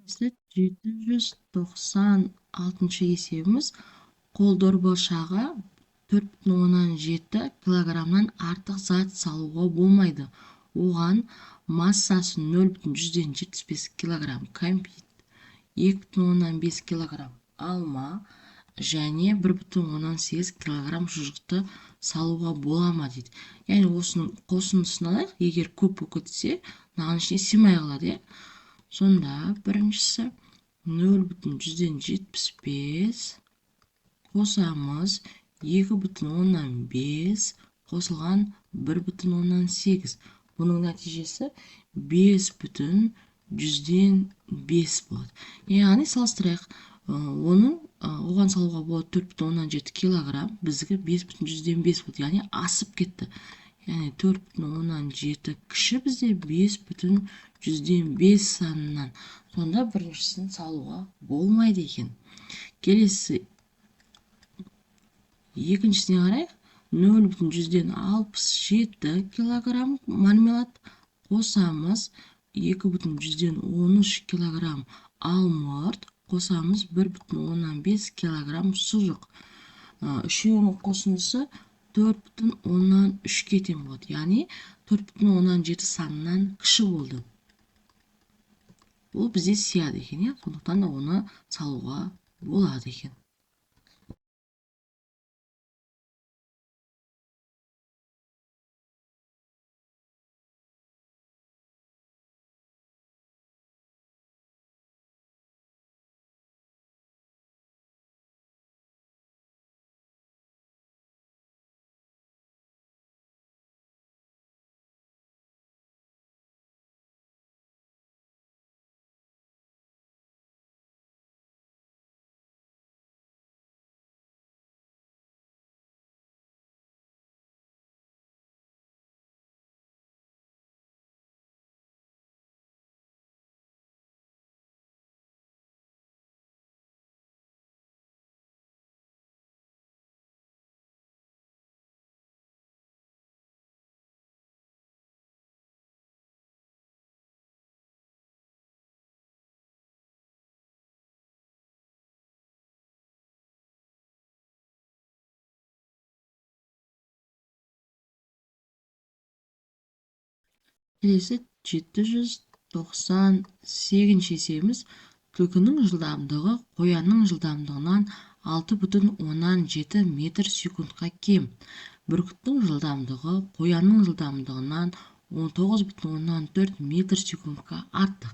796 есебіміз қол дорбашаға 4,7 килограммнан артық зат салуға болмайды. Оған массасы 0,175 килограмм кәмпит, 2,5 килограмм алма және 1,8 килограмм шұжықты салуға бола ма дейді. Яғни осының қосындысын алайық. Егер көп болып кетсе, мынаған ішіне сыймай қалады, иә. Сонда біріншісі 0,175 қосамыз 2,5 қосылған 1,8. Бұның нәтижесі 5,5 болады. Яғни салыстырайық. Оған салуға болады 4,7 килограмм, біздікі 5,5 болды. Яғни асып кетті. Яғни 4,7 кіші бізде 5,5 санынан. Сонда біріншісін салуға болмайды екен. Келесі екіншісіне қарайық. 0,167 килограмм мармелад қосамыз 2,13 килограмм алмұрт қосамыз 1,15 килограмм шұжық. Үшеуінің қосындысы 4,3 тең болады. Яғни 4,7 санынан кіші болды. Бұл бізде сияды екен, сондықтан да оны салуға болады екен. Келесі 798 есебіміз түлкінің жылдамдығы қоянның жылдамдығынан 6,7 метр секундқа кем. Бүркіттің жылдамдығы қоянның жылдамдығынан 19,4 метр секундқа артық.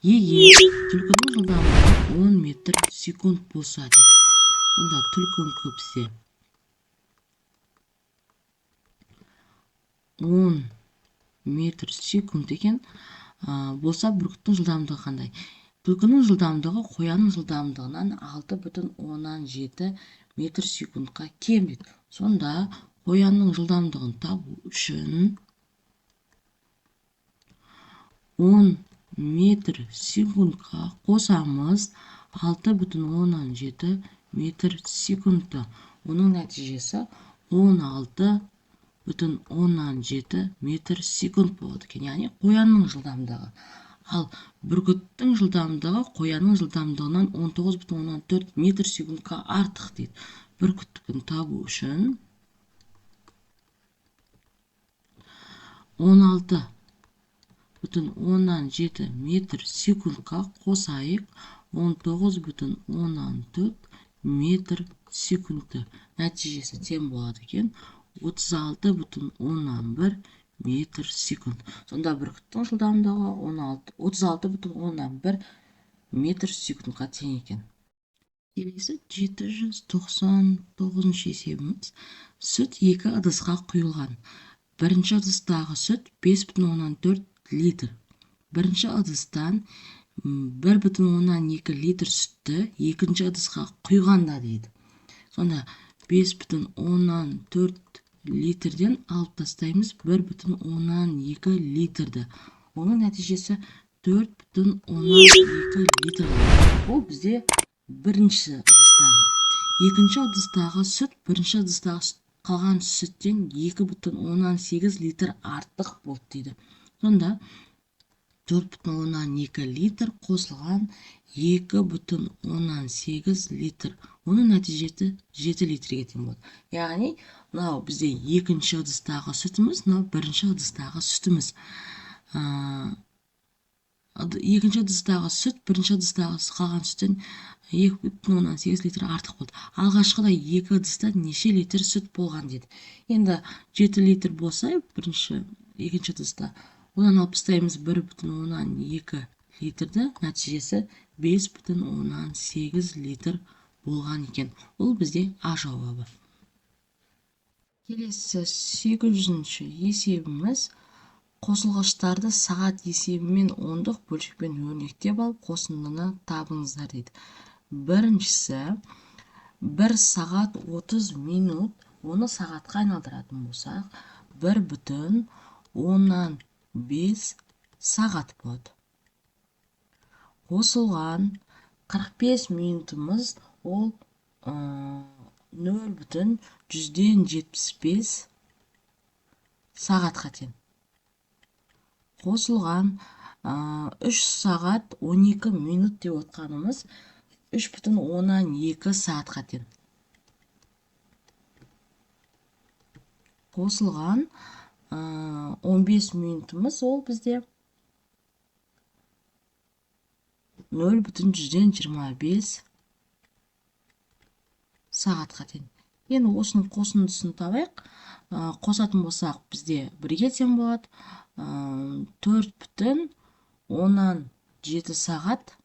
Егер түлкінің жылдамдығы 10 метр секунд болса дейді. Онда түлкін көпсе 10 метр секунд екен болса, бүркіттің жылдамдығы қандай? Түлкінің жылдамдығы қоянның жылдамдығынан 6,7 метр секундқа кем дейді. Сонда қоянның жылдамдығын табу үшін 10 метр секундқа қосамыз 6,7 метр секундты. Оның нәтижесі 16,7 метр секунд болады екен. Яғни қоянның жылдамдығы. Ал бүркіттің жылдамдығы қоянның жылдамдығынан 19,4 метр секундқа артық дейді. Бүркіттікін табу үшін 16,7 метр секундқа қосайық 19,4 метр секундты. Нәтижесі тең болады екен 36,1 метр секунд. Сонда бүркіттің жылдамдығы 36,1 метр секундқа тең екен. Келесі 799 есебіміз сүт 2 ыдысқа құйылған. Бірінші ыдыстағы сүт 5,4 литр. Бірінші ыдыстан 1,2 литр сүтті екінші ыдысқа құйғанда дейді. Сонда 5,4 литрден алып тастаймыз 1,2 литрді. Оның нәтижесі 4,2 литр. Ол бізде бірінші ыдыстағы. Екінші ыдыстағы сүт бірінші ыдыстағы қалған сүттен 2,8 литр артық болды дейді. Сонда 4,2 литр қосылған 2,8 литр. Оның нәтижесі 7 литрге тең болады. Яғни, мынау бізде екінші ыдыстағы сүтіміз, мынау бірінші ыдыстағы сүтіміз. Екінші ыдыстағы сүт, бірінші ыдыстағы қалған сүттен 2,8 литр артық болды. Алғашқыда екі ыдыста неше литр сүт болған деді. Енді 7 литр болса, екінші ыдыста, одан алып тастаймыз 1,2 литрді, нәтижесі 5,8 литр болған екен. Ол бізде А жауабы. Келесі 800-ші есебіміз: қосылғыштарды сағат есебімен ондық бөлшекпен өрнектеп алып қосындыны табыңыздар дейді. Біріншісі 1 сағат 30 минут, оны сағатқа айналдыратын болсақ 1,5 сағат болады. Қосылған 45 минутымыз ол 0,175 сағатқа тең. Қосылған 3 сағат 12 минут деп отқанымыз 3,2 сағатқа тең. Қосылған 15 минутымыз ол бізде 0,125 сағатқа тең. Енді осының қосындысын табайық. Қосатын болсақ бізде бірге тең болады. 4,17 сағат.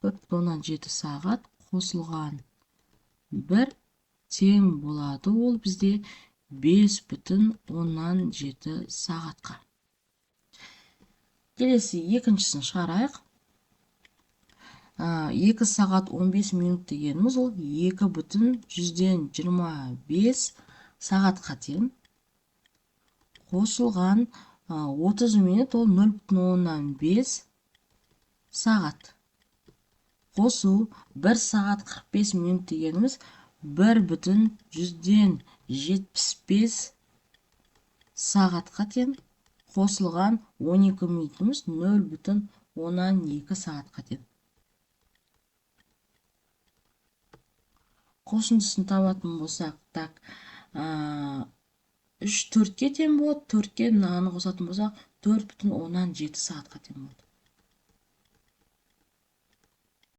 4,17 сағат қосылған 1 тең болады. Ол бізде 5,17 сағатқа. Келесі екіншісін шығарайық. 2 сағат 15 минут дегеніміз ол 2,125 сағатқа тең. Қосылған 30 минут ол 0,5 сағат. Қосу 1 сағат 45 минут дегеніміз 1,175 сағатқа тең. Қосылған 12 минутымыз 0,12 сағатқа тең. Қосындысын табатын болсақ, 3 4-ке тең болады. 4-ке мынаны қосатын болсақ 4,17 сағатқа тең болады.